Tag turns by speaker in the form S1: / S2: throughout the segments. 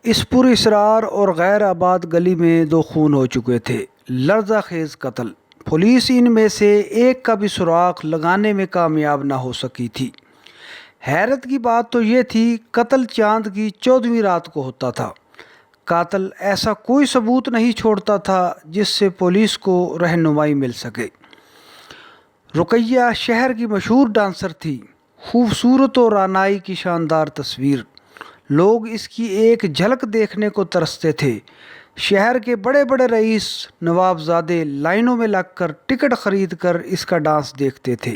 S1: اس پر اسرار اور غیر آباد گلی میں دو خون ہو چکے تھے، لرزہ خیز قتل۔ پولیس ان میں سے ایک کا بھی سراغ لگانے میں کامیاب نہ ہو سکی تھی۔ حیرت کی بات تو یہ تھی، قتل چاند کی 14ویں رات کو ہوتا تھا۔ قاتل ایسا کوئی ثبوت نہیں چھوڑتا تھا جس سے پولیس کو رہنمائی مل سکے۔ رقیہ شہر کی مشہور ڈانسر تھی، خوبصورت اور رعنائی کی شاندار تصویر۔ لوگ اس کی ایک جھلک دیکھنے کو ترستے تھے۔ شہر کے بڑے بڑے رئیس، نواب زادے لائنوں میں لگ کر ٹکٹ خرید کر اس کا ڈانس دیکھتے تھے۔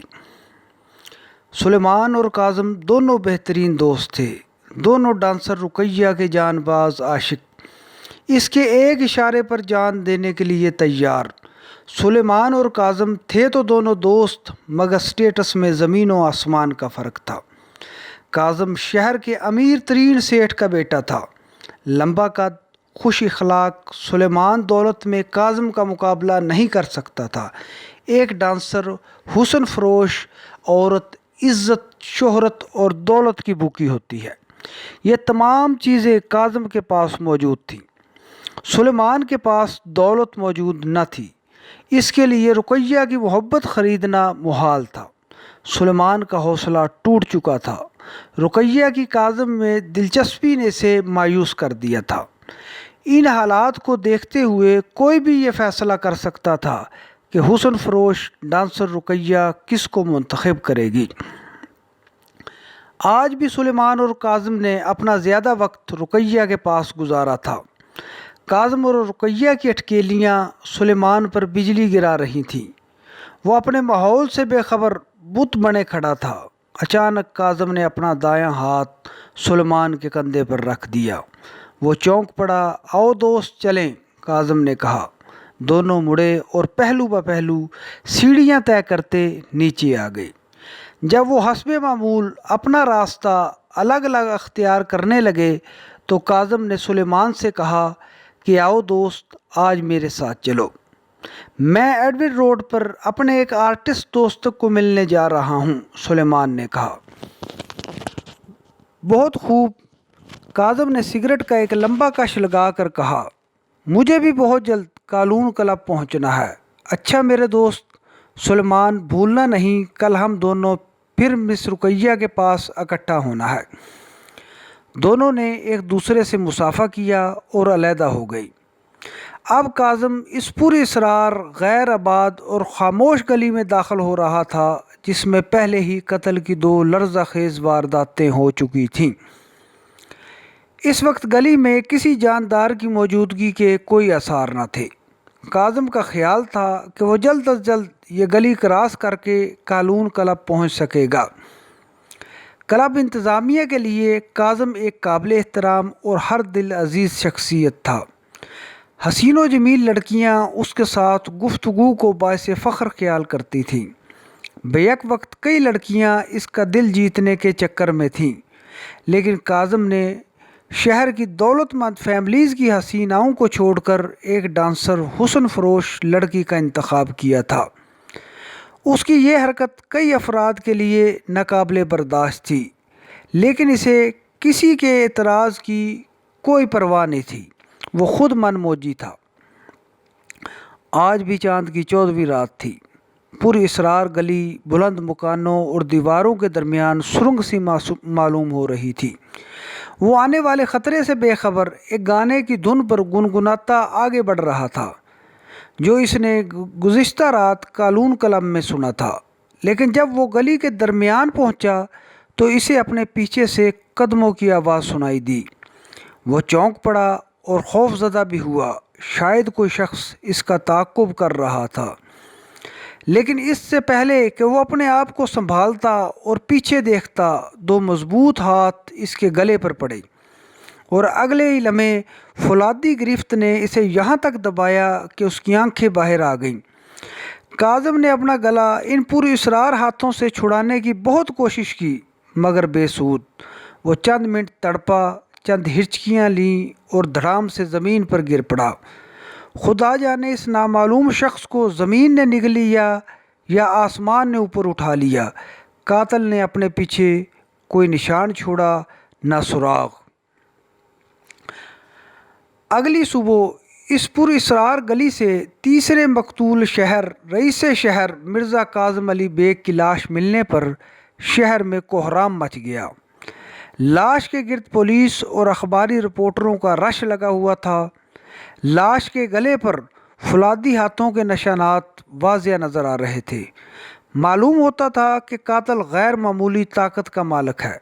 S1: سلیمان اور کاظم دونوں بہترین دوست تھے، دونوں ڈانسر رقیہ کے جان باز عاشق، اس کے ایک اشارے پر جان دینے کے لیے تیار۔ سلیمان اور کاظم تھے تو دونوں دوست، مگر سٹیٹس میں زمین و آسمان کا فرق تھا۔ کاظم شہر کے امیر ترین سیٹھ کا بیٹا تھا، لمبا قد، خوش اخلاق۔ سلیمان دولت میں کاظم کا مقابلہ نہیں کر سکتا تھا۔ ایک ڈانسر، حسن فروش عورت عزت، شہرت اور دولت کی بھوکی ہوتی ہے۔ یہ تمام چیزیں کاظم کے پاس موجود تھیں۔ سلیمان کے پاس دولت موجود نہ تھی، اس کے لیے رقیہ کی محبت خریدنا محال تھا۔ سلیمان کا حوصلہ ٹوٹ چکا تھا۔ رقیہ کی کاظم میں دلچسپی نے اسے مایوس کر دیا تھا۔ ان حالات کو دیکھتے ہوئے کوئی بھی یہ فیصلہ کر سکتا تھا کہ حسن فروش ڈانسر رقیہ کس کو منتخب کرے گی۔ آج بھی سلیمان اور کاظم نے اپنا زیادہ وقت رقیہ کے پاس گزارا تھا۔ کاظم اور رقیہ کی اٹکیلیاں سلیمان پر بجلی گرا رہی تھیں۔ وہ اپنے ماحول سے بے خبر بت بنے کھڑا تھا۔ اچانک کاظم نے اپنا دایاں ہاتھ سلیمان کے کندھے پر رکھ دیا۔ وہ چونک پڑا۔ آؤ دوست چلیں، کاظم نے کہا۔ دونوں مڑے اور پہلو بہ پہلو سیڑھیاں طے کرتے نیچے آ گئے۔ جب وہ حسب معمول اپنا راستہ الگ الگ اختیار کرنے لگے تو کاظم نے سلیمان سے کہا کہ آؤ دوست، آج میرے ساتھ چلو، میں ایڈوڈ روڈ پر اپنے ایک آرٹسٹ دوست کو ملنے جا رہا ہوں۔ سلیمان نے کہا۔ بہت خوب، کاظم نے سگریٹ کا ایک لمبا کش لگا کر کہا۔ مجھے بھی بہت جلد کالون کلب پہنچنا ہے۔ اچھا میرے دوست سلیمان، بھولنا نہیں، کل ہم دونوں پھر مس رقیہ کے پاس اکٹھا ہونا ہے۔ دونوں نے ایک دوسرے سے مصافحہ کیا اور علیحدہ ہو گئی۔ اب کاظم اس پوری اسرار غیر آباد اور خاموش گلی میں داخل ہو رہا تھا جس میں پہلے ہی قتل کی دو لرزہ خیز وارداتیں ہو چکی تھیں۔ اس وقت گلی میں کسی جاندار کی موجودگی کے کوئی آثار نہ تھے۔ کاظم کا خیال تھا کہ وہ جلد از جلد یہ گلی کراس کر کے کالون کلب پہنچ سکے گا۔ کلب انتظامیہ کے لیے کاظم ایک قابل احترام اور ہر دل عزیز شخصیت تھا۔ حسین و جمیل لڑکیاں اس کے ساتھ گفتگو کو باعث فخر خیال کرتی تھیں۔ بیک وقت کئی لڑکیاں اس کا دل جیتنے کے چکر میں تھیں، لیکن کاظم نے شہر کی دولت مند فیملیز کی حسیناؤں کو چھوڑ کر ایک ڈانسر حسن فروش لڑکی کا انتخاب کیا تھا۔ اس کی یہ حرکت کئی افراد کے لیے ناقابل برداشت تھی، لیکن اسے کسی کے اعتراض کی کوئی پرواہ نہیں تھی۔ وہ خود من موجی تھا۔ آج بھی چاند کی 14ویں رات تھی۔ پوری اسرار گلی بلند مکانوں اور دیواروں کے درمیان سرنگ سی معلوم ہو رہی تھی۔ وہ آنے والے خطرے سے بے خبر ایک گانے کی دھن پر گنگناتا آگے بڑھ رہا تھا جو اس نے گزشتہ رات کالون کلب میں سنا تھا، لیکن جب وہ گلی کے درمیان پہنچا تو اسے اپنے پیچھے سے قدموں کی آواز سنائی دی۔ وہ چونک پڑا اور خوف زدہ بھی ہوا۔ شاید کوئی شخص اس کا تعاقب کر رہا تھا، لیکن اس سے پہلے کہ وہ اپنے آپ کو سنبھالتا اور پیچھے دیکھتا، دو مضبوط ہاتھ اس کے گلے پر پڑے اور اگلے ہی لمحے فولادی گرفت نے اسے یہاں تک دبایا کہ اس کی آنکھیں باہر آ گئیں۔ کاظم نے اپنا گلا ان پوری اسرار ہاتھوں سے چھڑانے کی بہت کوشش کی، مگر بے سود۔ وہ چند منٹ تڑپا، چند ہچکیاں لیں اور دھڑام سے زمین پر گر پڑا۔ خدا جانے اس نامعلوم شخص کو زمین نے نگل لیا یا آسمان نے اوپر اٹھا لیا۔ قاتل نے اپنے پیچھے کوئی نشان چھوڑا، نہ سراغ۔ اگلی صبح اس پر اسرار گلی سے تیسرے مقتول رئیس شہر مرزا کاظم علی بیگ کی لاش ملنے پر شہر میں کوہرام مچ گیا۔ لاش کے گرد پولیس اور اخباری رپورٹروں کا رش لگا ہوا تھا۔ لاش کے گلے پر فولادی ہاتھوں کے نشانات واضح نظر آ رہے تھے۔ معلوم ہوتا تھا کہ قاتل غیر معمولی طاقت کا مالک ہے۔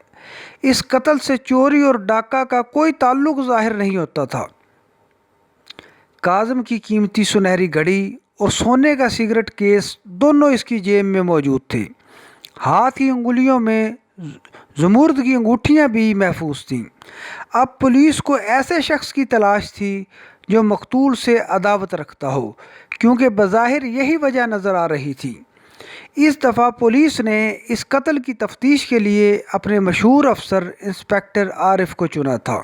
S1: اس قتل سے چوری اور ڈاکہ کا کوئی تعلق ظاہر نہیں ہوتا تھا۔ کاظم کی قیمتی سنہری گھڑی اور سونے کا سگریٹ کیس دونوں اس کی جیب میں موجود تھے۔ ہاتھ کی انگلیوں میں زمرد کی انگوٹھیاں بھی محفوظ تھیں۔ اب پولیس کو ایسے شخص کی تلاش تھی جو مقتول سے عداوت رکھتا ہو، کیونکہ بظاہر یہی وجہ نظر آ رہی تھی۔ اس دفعہ پولیس نے اس قتل کی تفتیش کے لیے اپنے مشہور افسر انسپکٹر عارف کو چنا تھا،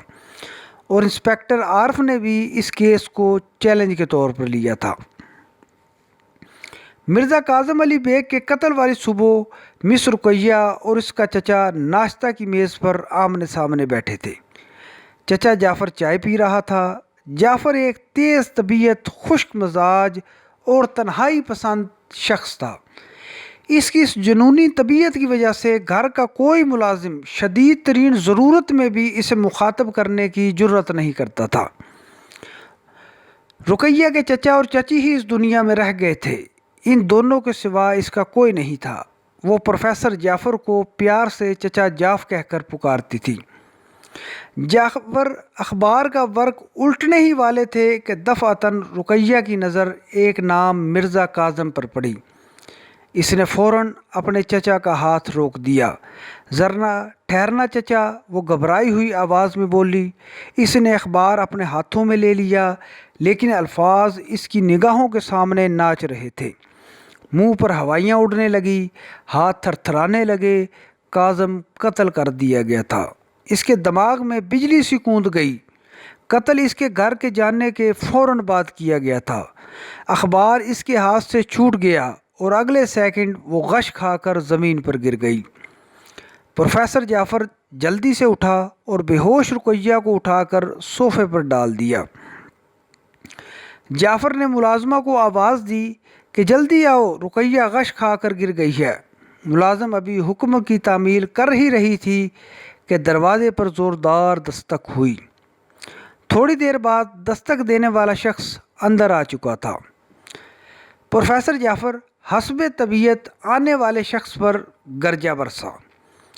S1: اور انسپکٹر عارف نے بھی اس کیس کو چیلنج کے طور پر لیا تھا۔ مرزا کاظم علی بیگ کے قتل والی صبح مس رقیہ اور اس کا چچا ناشتہ کی میز پر آمنے سامنے بیٹھے تھے۔ چچا جعفر چائے پی رہا تھا۔ جعفر ایک تیز طبیعت، خشک مزاج اور تنہائی پسند شخص تھا۔ اس کی اس جنونی طبیعت کی وجہ سے گھر کا کوئی ملازم شدید ترین ضرورت میں بھی اسے مخاطب کرنے کی جرت نہیں کرتا تھا۔ رقیہ کے چچا اور چچی ہی اس دنیا میں رہ گئے تھے۔ ان دونوں کے سوا اس کا کوئی نہیں تھا۔ وہ پروفیسر جعفر کو پیار سے چچا جاف کہہ کر پکارتی تھی۔ جعفر اخبار کا ورق الٹنے ہی والے تھے کہ دفعتاً رقیہ کی نظر ایک نام مرزا کاظم پر پڑی۔ اس نے فوراً اپنے چچا کا ہاتھ روک دیا۔ ذرا ٹھہرنا چچا، وہ گھبرائی ہوئی آواز میں بولی۔ اس نے اخبار اپنے ہاتھوں میں لے لیا، لیکن الفاظ اس کی نگاہوں کے سامنے ناچ رہے تھے۔ منہ پر ہوائیاں اڑنے لگی، ہاتھ تھر تھرانے لگے۔ کاظم قتل کر دیا گیا تھا۔ اس کے دماغ میں بجلی سی کوند گئی۔ قتل اس کے گھر کے جانے کے فوراً بعد کیا گیا تھا۔ اخبار اس کے ہاتھ سے چھوٹ گیا اور اگلے سیکنڈ وہ غش کھا کر زمین پر گر گئی۔ پروفیسر جعفر جلدی سے اٹھا اور بے ہوش رقیہ کو اٹھا کر صوفے پر ڈال دیا۔ جعفر نے ملازمہ کو آواز دی کہ جلدی آؤ، رقیہ غش کھا کر گر گئی ہے۔ ملازم ابھی حکم کی تعمیل کر ہی رہی تھی کہ دروازے پر زوردار دستک ہوئی۔ تھوڑی دیر بعد دستک دینے والا شخص اندر آ چکا تھا۔ پروفیسر جعفر حسب طبیعت آنے والے شخص پر گرجا برسا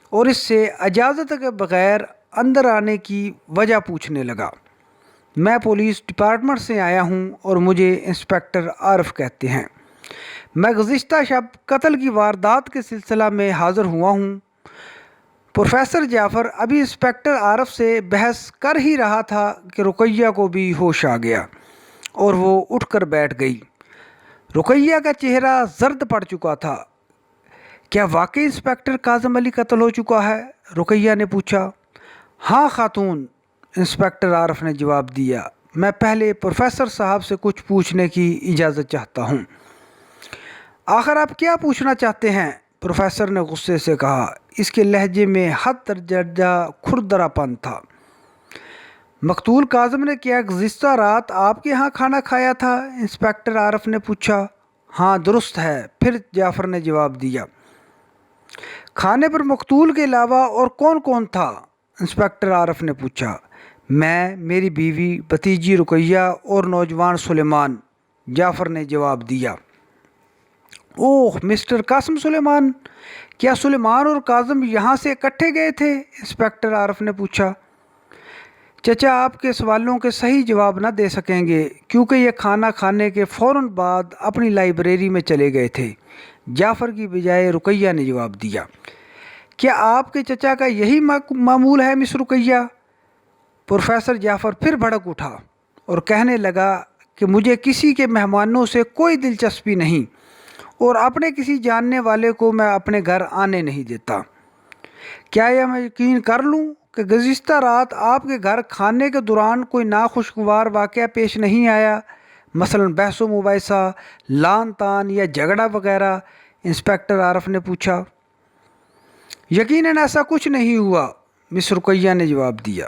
S1: اور اس سے اجازت کے بغیر اندر آنے کی وجہ پوچھنے لگا۔ میں پولیس ڈپارٹمنٹ سے آیا ہوں اور مجھے انسپکٹر عارف کہتے ہیں۔ میں گزشتہ شب قتل کی واردات کے سلسلہ میں حاضر ہوا ہوں۔ پروفیسر جعفر ابھی انسپکٹر عارف سے بحث کر ہی رہا تھا کہ رقیہ کو بھی ہوش آ گیا اور وہ اٹھ کر بیٹھ گئی۔ رقیہ کا چہرہ زرد پڑ چکا تھا۔ کیا واقعی انسپکٹر کاظم علی قتل ہو چکا ہے؟ رقیہ نے پوچھا۔ ہاں خاتون، انسپکٹر عارف نے جواب دیا۔ میں پہلے پروفیسر صاحب سے کچھ پوچھنے کی اجازت چاہتا ہوں۔ آخر آپ کیا پوچھنا چاہتے ہیں؟ پروفیسر نے غصے سے کہا۔ اس کے لہجے میں حد درجہ کھردرا پن تھا۔ مقتول کاظم نے کیا گزشتہ رات آپ کے ہاں کھانا کھایا تھا؟ انسپکٹر عارف نے پوچھا۔ ہاں درست ہے، پھر جعفر نے جواب دیا۔ کھانے پر مقتول کے علاوہ اور کون کون تھا؟ انسپکٹر عارف نے پوچھا۔ میں، میری بیوی، بھتیجی رقیہ اور نوجوان سلیمان، جعفر نے جواب دیا۔ اوہ، مسٹر قاسم سلیمان، کیا سلیمان اور کاظم یہاں سے اکٹھے گئے تھے؟ انسپکٹر عارف نے پوچھا۔ چچا آپ کے سوالوں کے صحیح جواب نہ دے سکیں گے کیونکہ یہ کھانا کھانے کے فوراً بعد اپنی لائبریری میں چلے گئے تھے، جعفر کی بجائے رقیہ نے جواب دیا۔ کیا آپ کے چچا کا یہی معمول ہے مس رقیہ؟ پروفیسر جعفر پھر بھڑک اٹھا اور کہنے لگا کہ مجھے کسی کے مہمانوں سے کوئی دلچسپی نہیں اور اپنے کسی جاننے والے کو میں اپنے گھر آنے نہیں دیتا۔ کیا یہ میں یقین کر لوں کہ گزشتہ رات آپ کے گھر کھانے کے دوران کوئی ناخوشگوار واقعہ پیش نہیں آیا، مثلاً بحث و مباحثہ، لان تان یا جھگڑا وغیرہ؟ انسپکٹر عارف نے پوچھا۔ یقیناً ایسا کچھ نہیں ہوا، مس رقیہ نے جواب دیا۔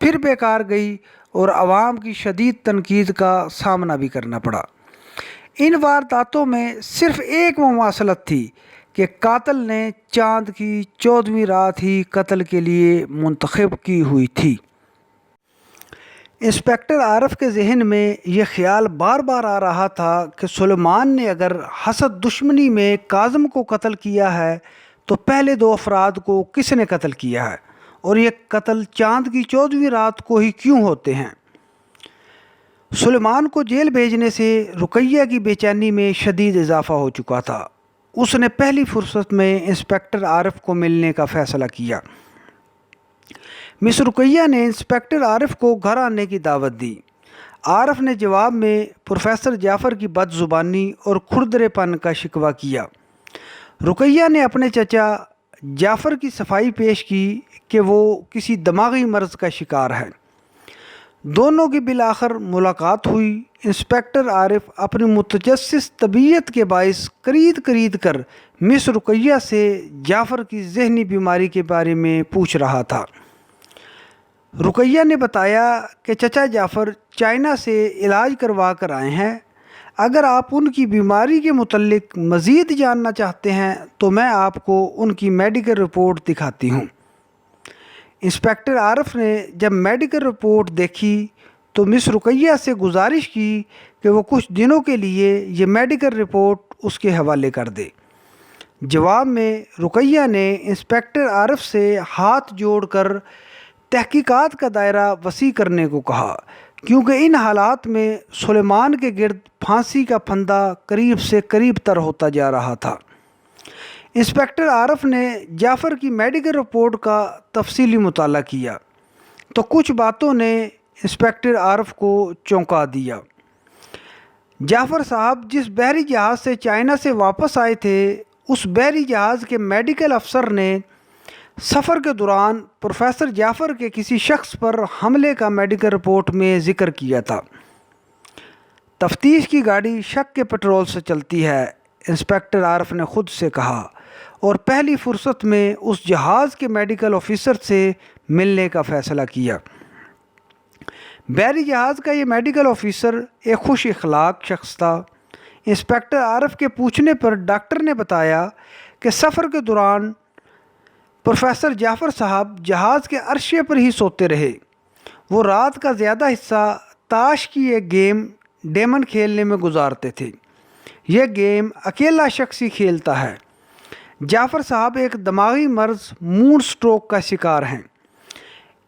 S1: پھر بیکار گئی اور عوام کی شدید تنقید کا سامنا بھی کرنا پڑا۔ ان وارداتوں میں صرف ایک مماثلت تھی کہ قاتل نے چاند کی 14ویں رات ہی قتل کے لیے منتخب کی ہوئی تھی۔ انسپکٹر عارف کے ذہن میں یہ خیال بار بار آ رہا تھا کہ سلیمان نے اگر حسد دشمنی میں کاظم کو قتل کیا ہے تو پہلے 2 افراد کو کس نے قتل کیا ہے، اور یہ قتل چاند کی 14ویں رات کو ہی کیوں ہوتے ہیں۔ سلیمان کو جیل بھیجنے سے رقیہ کی بے چینی میں شدید اضافہ ہو چکا تھا۔ اس نے پہلی فرصت میں انسپکٹر عارف کو ملنے کا فیصلہ کیا۔ مس رقیہ نے انسپکٹر عارف کو گھر آنے کی دعوت دی۔ عارف نے جواب میں پروفیسر جعفر کی بد زبانی اور کھردرے پن کا شکوہ کیا۔ رقیہ نے اپنے چچا جعفر کی صفائی پیش کی کہ وہ کسی دماغی مرض کا شکار ہے۔ دونوں کی بالآخر ملاقات ہوئی۔ انسپکٹر عارف اپنی متجسس طبیعت کے باعث کرید کر مس رقیہ سے جعفر کی ذہنی بیماری کے بارے میں پوچھ رہا تھا۔ رقیہ نے بتایا کہ چچا جعفر چائنا سے علاج کروا کر آئے ہیں۔ اگر آپ ان کی بیماری کے متعلق مزید جاننا چاہتے ہیں تو میں آپ کو ان کی میڈیکل رپورٹ دکھاتی ہوں۔ انسپکٹر عارف نے جب میڈیکل رپورٹ دیکھی تو مس رقیہ سے گزارش کی کہ وہ کچھ دنوں کے لیے یہ میڈیکل رپورٹ اس کے حوالے کر دے۔ جواب میں رقیہ نے انسپکٹر عارف سے ہاتھ جوڑ کر تحقیقات کا دائرہ وسیع کرنے کو کہا، کیونکہ ان حالات میں سلیمان کے گرد پھانسی کا پھندہ قریب سے قریب تر ہوتا جا رہا تھا۔ انسپکٹر عارف نے جعفر کی میڈیکل رپورٹ کا تفصیلی مطالعہ کیا تو کچھ باتوں نے انسپکٹر عارف کو چونکا دیا۔ جعفر صاحب جس بحری جہاز سے چائنا سے واپس آئے تھے، اس بحری جہاز کے میڈیکل افسر نے سفر کے دوران پروفیسر جعفر کے کسی شخص پر حملے کا میڈیکل رپورٹ میں ذکر کیا تھا۔ تفتیش کی گاڑی شک کے پیٹرول سے چلتی ہے، انسپکٹر عارف نے خود سے کہا، اور پہلی فرصت میں اس جہاز کے میڈیکل آفیسر سے ملنے کا فیصلہ کیا۔ بحری جہاز کا یہ میڈیکل آفیسر ایک خوش اخلاق شخص تھا۔ انسپکٹر عارف کے پوچھنے پر ڈاکٹر نے بتایا کہ سفر کے دوران پروفیسر جعفر صاحب جہاز کے عرشے پر ہی سوتے رہے۔ وہ رات کا زیادہ حصہ تاش کی ایک گیم ڈیمن کھیلنے میں گزارتے تھے۔ یہ گیم اکیلا شخص ہی کھیلتا ہے۔ جعفر صاحب ایک دماغی مرض موڈ سٹروک کا شکار ہیں۔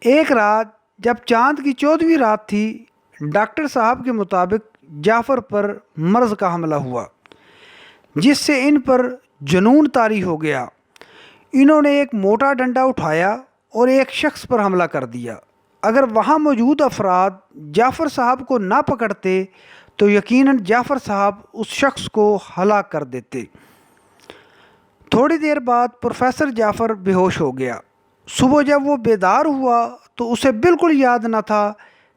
S1: ایک رات جب چاند کی 14ویں رات تھی، ڈاکٹر صاحب کے مطابق جعفر پر مرض کا حملہ ہوا، جس سے ان پر جنون طاری ہو گیا۔ انہوں نے ایک موٹا ڈنڈا اٹھایا اور ایک شخص پر حملہ کر دیا۔ اگر وہاں موجود افراد جعفر صاحب کو نہ پکڑتے تو یقیناً جعفر صاحب اس شخص کو ہلاک کر دیتے۔ تھوڑی دیر بعد پروفیسر جعفر بے ہوش ہو گیا۔ صبح جب وہ بیدار ہوا تو اسے بالکل یاد نہ تھا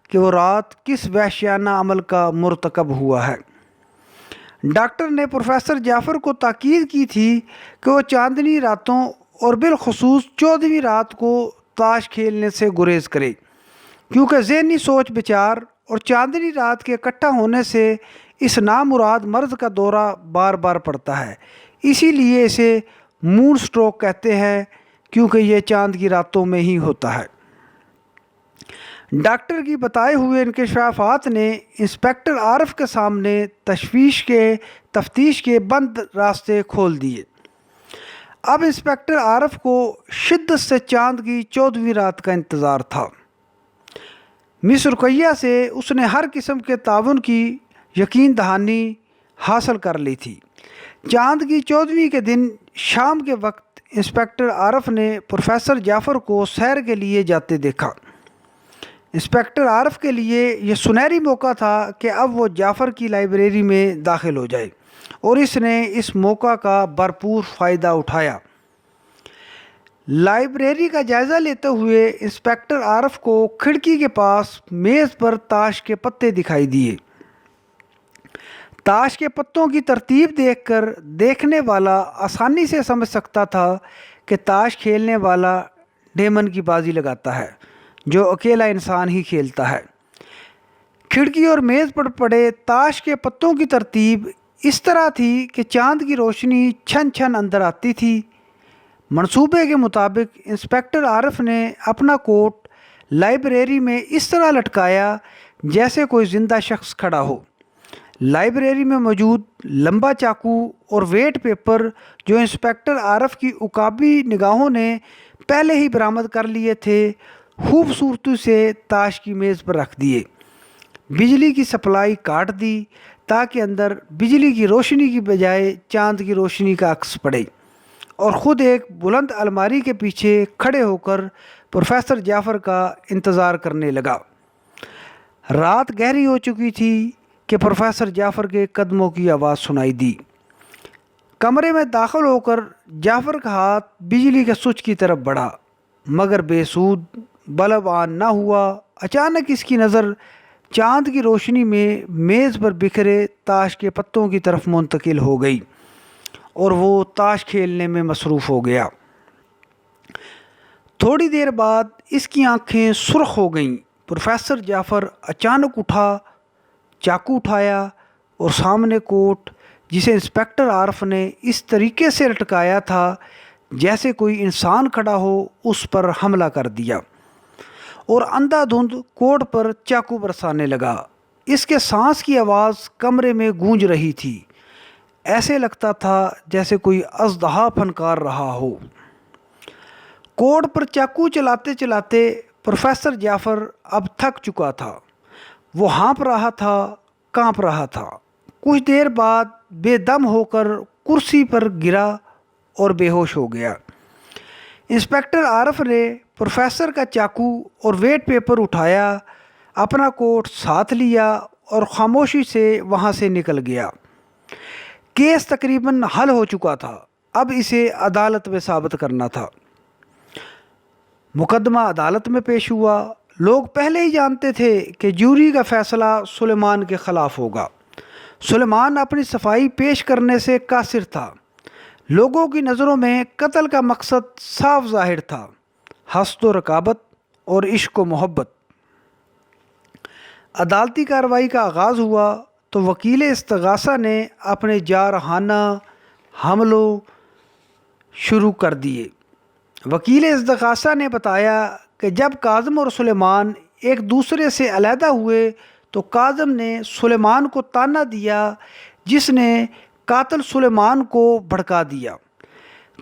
S1: کہ وہ رات کس وحشیانہ عمل کا مرتکب ہوا ہے۔ ڈاکٹر نے پروفیسر جعفر کو تاکید کی تھی کہ وہ چاندنی راتوں اور بالخصوص 14ویں رات کو تاش کھیلنے سے گریز کرے، کیونکہ ذہنی سوچ بچار اور چاندنی رات کے اکٹھا ہونے سے اس نامراد مرض کا دورہ بار بار پڑتا ہے۔ اسی لیے اسے موڈ سٹروک کہتے ہیں، کیونکہ یہ چاند کی راتوں میں ہی ہوتا ہے۔ ڈاکٹر کی بتائے ہوئے انکشافات نے انسپکٹر عارف کے سامنے تفتیش کے بند راستے کھول دیے۔ اب انسپکٹر عارف کو شدت سے چاند کی 14ویں رات کا انتظار تھا۔ مس رقیہ سے اس نے ہر قسم کے تعاون کی یقین دہانی حاصل کر لی تھی۔ چاند کی 14ویں کے دن شام کے وقت انسپکٹر عارف نے پروفیسر جعفر کو سیر کے لیے جاتے دیکھا۔ انسپکٹر عارف کے لیے یہ سنہری موقع تھا کہ اب وہ جعفر کی لائبریری میں داخل ہو جائے، اور اس نے اس موقع کا بھرپور فائدہ اٹھایا۔ لائبریری کا جائزہ لیتے ہوئے انسپکٹر عارف کو کھڑکی کے پاس میز پر تاش کے پتے دکھائی دیے۔ تاش کے پتوں کی ترتیب دیکھ کر دیکھنے والا آسانی سے سمجھ سکتا تھا کہ تاش کھیلنے والا ڈیمن کی بازی لگاتا ہے، جو اکیلا انسان ہی کھیلتا ہے۔ کھڑکی اور میز پر پڑے تاش کے پتوں کی ترتیب اس طرح تھی کہ چاند کی روشنی چھن چھن اندر آتی تھی۔ منصوبے کے مطابق انسپکٹر عارف نے اپنا کوٹ لائبریری میں اس طرح لٹکایا جیسے کوئی زندہ شخص کھڑا ہو۔ لائبریری میں موجود لمبا چاقو اور ویٹ پیپر جو انسپکٹر عارف کی عقابی نگاہوں نے پہلے ہی برآمد کر لیے تھے، خوبصورتی سے تاش کی میز پر رکھ دیے۔ بجلی کی سپلائی کاٹ دی تاکہ اندر بجلی کی روشنی کی بجائے چاند کی روشنی کا عکس پڑے، اور خود ایک بلند الماری کے پیچھے کھڑے ہو کر پروفیسر جعفر کا انتظار کرنے لگا۔ رات گہری ہو چکی تھی کہ پروفیسر جعفر کے قدموں کی آواز سنائی دی۔ کمرے میں داخل ہو کر جعفر کا ہاتھ بجلی کے سوئچ کی طرف بڑھا، مگر بے سود، بلب آن نہ ہوا۔ اچانک اس کی نظر چاند کی روشنی میں میز پر بکھرے تاش کے پتوں کی طرف منتقل ہو گئی، اور وہ تاش کھیلنے میں مصروف ہو گیا۔ تھوڑی دیر بعد اس کی آنکھیں سرخ ہو گئیں۔ پروفیسر جعفر اچانک اٹھا، چاقو اٹھایا اور سامنے کوٹ جسے انسپکٹر عارف نے اس طریقے سے لٹکایا تھا جیسے کوئی انسان کھڑا ہو، اس پر حملہ کر دیا اور اندھا دھند کوٹ پر چاقو برسانے لگا۔ اس کے سانس کی آواز کمرے میں گونج رہی تھی، ایسے لگتا تھا جیسے کوئی اژدہا پھنکار رہا ہو۔ کوٹ پر چاقو چلاتے چلاتے پروفیسر جعفر اب تھک چکا تھا۔ وہ ہانپ رہا تھا، کانپ رہا تھا۔ کچھ دیر بعد بے دم ہو کر کرسی پر گرا اور بے ہوش ہو گیا۔ انسپکٹر عارف نے پروفیسر کا چاقو اور ویٹ پیپر اٹھایا، اپنا کوٹ ساتھ لیا اور خاموشی سے وہاں سے نکل گیا۔ کیس تقریباً حل ہو چکا تھا، اب اسے عدالت میں ثابت کرنا تھا۔ مقدمہ عدالت میں پیش ہوا۔ لوگ پہلے ہی جانتے تھے کہ جوری کا فیصلہ سلیمان کے خلاف ہوگا۔ سلیمان اپنی صفائی پیش کرنے سے قاصر تھا۔ لوگوں کی نظروں میں قتل کا مقصد صاف ظاہر تھا، حسد و رقابت اور عشق و محبت۔ عدالتی کارروائی کا آغاز ہوا تو وکیل استغاثہ نے اپنے جارحانہ حملوں شروع کر دیے۔ وکیل استغاثہ نے بتایا کہ جب کاظم اور سلیمان ایک دوسرے سے علیحدہ ہوئے تو کاظم نے سلیمان کو طعنہ دیا، جس نے قاتل سلیمان کو بھڑکا دیا۔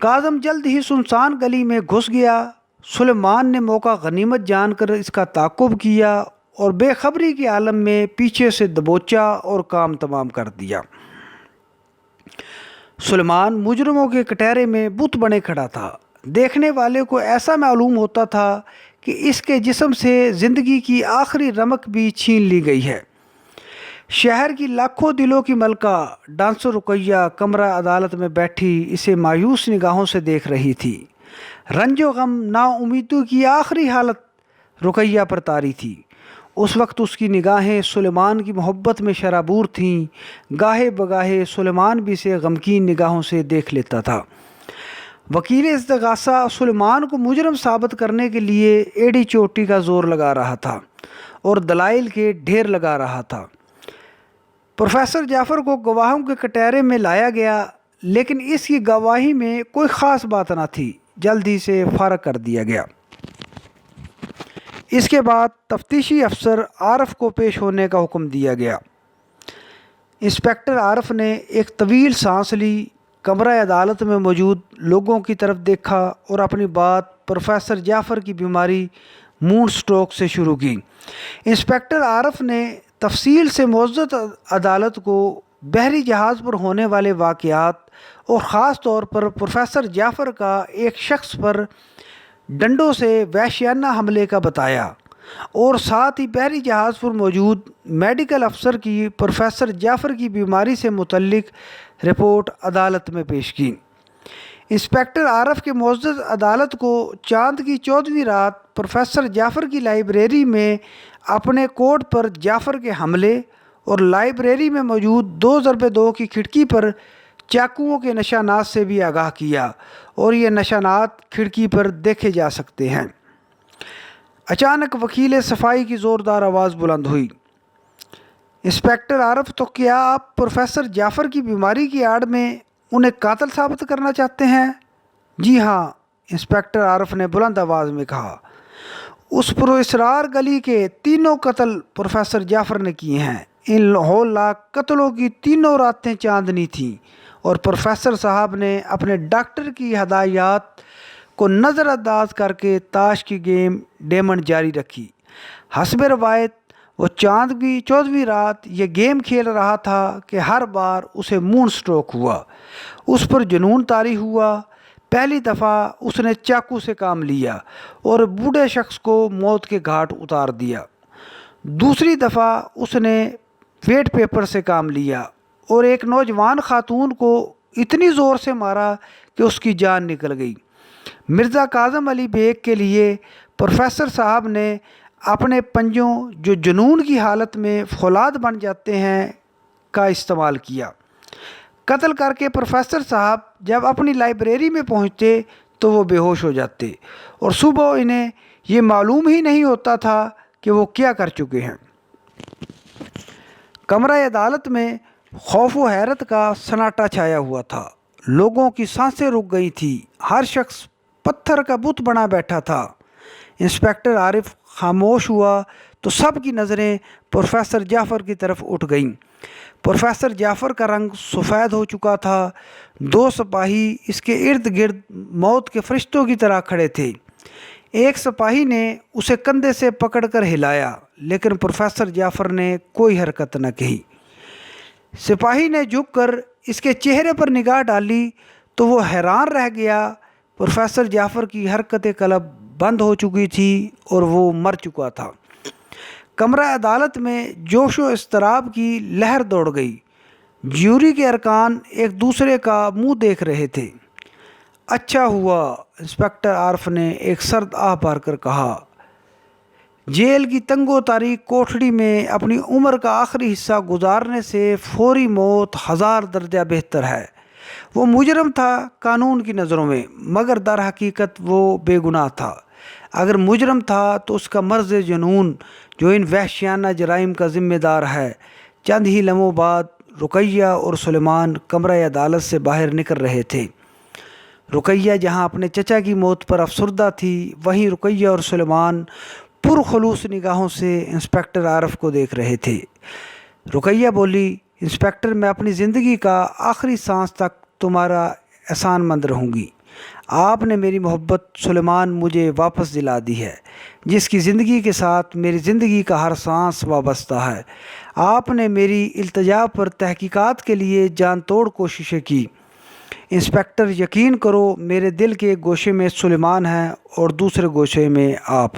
S1: کاظم جلد ہی سنسان گلی میں گھس گیا۔ سلیمان نے موقع غنیمت جان کر اس کا تعاقب کیا اور بے خبری کے عالم میں پیچھے سے دبوچا اور کام تمام کر دیا۔ سلیمان مجرموں کے کٹہرے میں بت بنے کھڑا تھا۔ دیکھنے والے کو ایسا معلوم ہوتا تھا کہ اس کے جسم سے زندگی کی آخری رمق بھی چھین لی گئی ہے۔ شہر کی لاکھوں دلوں کی ملکہ ڈانسر رقیہ کمرہ عدالت میں بیٹھی اسے مایوس نگاہوں سے دیکھ رہی تھی۔ رنج و غم، نا امیدی کی آخری حالت رقیہ پر طاری تھی۔ اس وقت اس کی نگاہیں سلیمان کی محبت میں شرابور تھیں۔ گاہے بگاہے سلیمان بھی اسے غمگین نگاہوں سے دیکھ لیتا تھا۔ وکیل استغاثہ سلیمان کو مجرم ثابت کرنے کے لیے ایڑی چوٹی کا زور لگا رہا تھا اور دلائل کے ڈھیر لگا رہا تھا۔ پروفیسر جعفر کو گواہوں کے کٹہرے میں لایا گیا، لیکن اس کی گواہی میں کوئی خاص بات نہ تھی، جلد ہی سے فارغ کر دیا گیا۔ اس کے بعد تفتیشی افسر عارف کو پیش ہونے کا حکم دیا گیا۔ انسپکٹر عارف نے ایک طویل سانس لی، کمرہ عدالت میں موجود لوگوں کی طرف دیکھا اور اپنی بات پروفیسر جعفر کی بیماری مون سٹروک سے شروع کی۔ انسپکٹر عارف نے تفصیل سے معزز عدالت کو بحری جہاز پر ہونے والے واقعات اور خاص طور پر پروفیسر جعفر کا ایک شخص پر ڈنڈوں سے وحشیانہ حملے کا بتایا، اور ساتھ ہی بحری جہاز پر موجود میڈیکل افسر کی پروفیسر جعفر کی بیماری سے متعلق رپورٹ عدالت میں پیش کی۔ انسپکٹر عارف کے معزز عدالت کو چاند کی 14ویں رات پروفیسر جعفر کی لائبریری میں اپنے کوٹ پر جعفر کے حملے اور لائبریری میں موجود 2x2 کی کھڑکی پر چاقوؤں کے نشانات سے بھی آگاہ کیا، اور یہ نشانات کھڑکی پر دیکھے جا سکتے ہیں۔ اچانک وکیل صفائی کی زوردار آواز بلند ہوئی، انسپکٹر عارف، تو کیا آپ پروفیسر جعفر کی بیماری کی آڑ میں انہیں قاتل ثابت کرنا چاہتے ہیں؟ جی ہاں، انسپکٹر عارف نے بلند آواز میں کہا، اس پراسرار گلی کے تینوں قتل پروفیسر جعفر نے کیے ہیں۔ ان ہولناک قتلوں کی تینوں راتیں چاندنی تھیں اور پروفیسر صاحب نے اپنے ڈاکٹر کی ہدایات کو نظر انداز کر کے تاش کی گیم ڈیمنڈ جاری رکھی۔ حسب روایت وہ 14ویں رات یہ گیم کھیل رہا تھا کہ ہر بار اسے مون سٹروک ہوا، اس پر جنون طاری ہوا۔ پہلی دفعہ اس نے چاقو سے کام لیا اور بوڑھے شخص کو موت کے گھاٹ اتار دیا۔ دوسری دفعہ اس نے ویٹ پیپر سے کام لیا اور ایک نوجوان خاتون کو اتنی زور سے مارا کہ اس کی جان نکل گئی۔ مرزا کاظم علی بیگ کے لیے پروفیسر صاحب نے اپنے پنجوں، جو جنون کی حالت میں فولاد بن جاتے ہیں، کا استعمال کیا۔ قتل کر کے پروفیسر صاحب جب اپنی لائبریری میں پہنچتے تو وہ بے ہوش ہو جاتے اور صبح انہیں یہ معلوم ہی نہیں ہوتا تھا کہ وہ کیا کر چکے ہیں۔ کمرہ عدالت میں خوف و حیرت کا سناٹا چھایا ہوا تھا۔ لوگوں کی سانسیں رک گئی تھیں، ہر شخص پتھر کا بت بنا بیٹھا تھا۔ انسپکٹر عارف خاموش ہوا تو سب کی نظریں پروفیسر جعفر کی طرف اٹھ گئیں۔ پروفیسر جعفر کا رنگ سفید ہو چکا تھا۔ دو سپاہی اس کے ارد گرد موت کے فرشتوں کی طرح کھڑے تھے۔ ایک سپاہی نے اسے کندھے سے پکڑ کر ہلایا، لیکن پروفیسر جعفر نے کوئی حرکت نہ کی۔ سپاہی نے جھک کر اس کے چہرے پر نگاہ ڈالی تو وہ حیران رہ گیا۔ پروفیسر جعفر کی حرکت قلب بند ہو چکی تھی اور وہ مر چکا تھا۔ کمرہ عدالت میں جوش و اضطراب کی لہر دوڑ گئی۔ جیوری کے ارکان ایک دوسرے کا منہ دیکھ رہے تھے۔ اچھا ہوا، انسپکٹر عارف نے ایک سرد آہ بھر کر کہا، جیل کی تنگ و تاریک کوٹھڑی میں اپنی عمر کا آخری حصہ گزارنے سے فوری موت 1000 درجہ بہتر ہے۔ وہ مجرم تھا قانون کی نظروں میں، مگر در حقیقت وہ بے گناہ تھا۔ اگر مجرم تھا تو اس کا مرض جنون جو ان وحشیانہ جرائم کا ذمہ دار ہے۔ چند ہی لمحوں بعد رقیہ اور سلیمان کمرہ عدالت سے باہر نکل رہے تھے۔ رقیہ جہاں اپنے چچا کی موت پر افسردہ تھی، وہیں رقیہ اور سلیمان پرخلوص نگاہوں سے انسپکٹر عارف کو دیکھ رہے تھے۔ رقیہ بولی، انسپکٹر، میں اپنی زندگی کا آخری سانس تک تمہارا احسان مند رہوں گی۔ آپ نے میری محبت سلیمان مجھے واپس دلا دی ہے، جس کی زندگی کے ساتھ میری زندگی کا ہر سانس وابستہ ہے۔ آپ نے میری التجا پر تحقیقات کے لیے جان توڑ کوششیں کی۔ انسپکٹر، یقین کرو، میرے دل کے ایک گوشے میں سلیمان ہے اور دوسرے گوشے میں آپ۔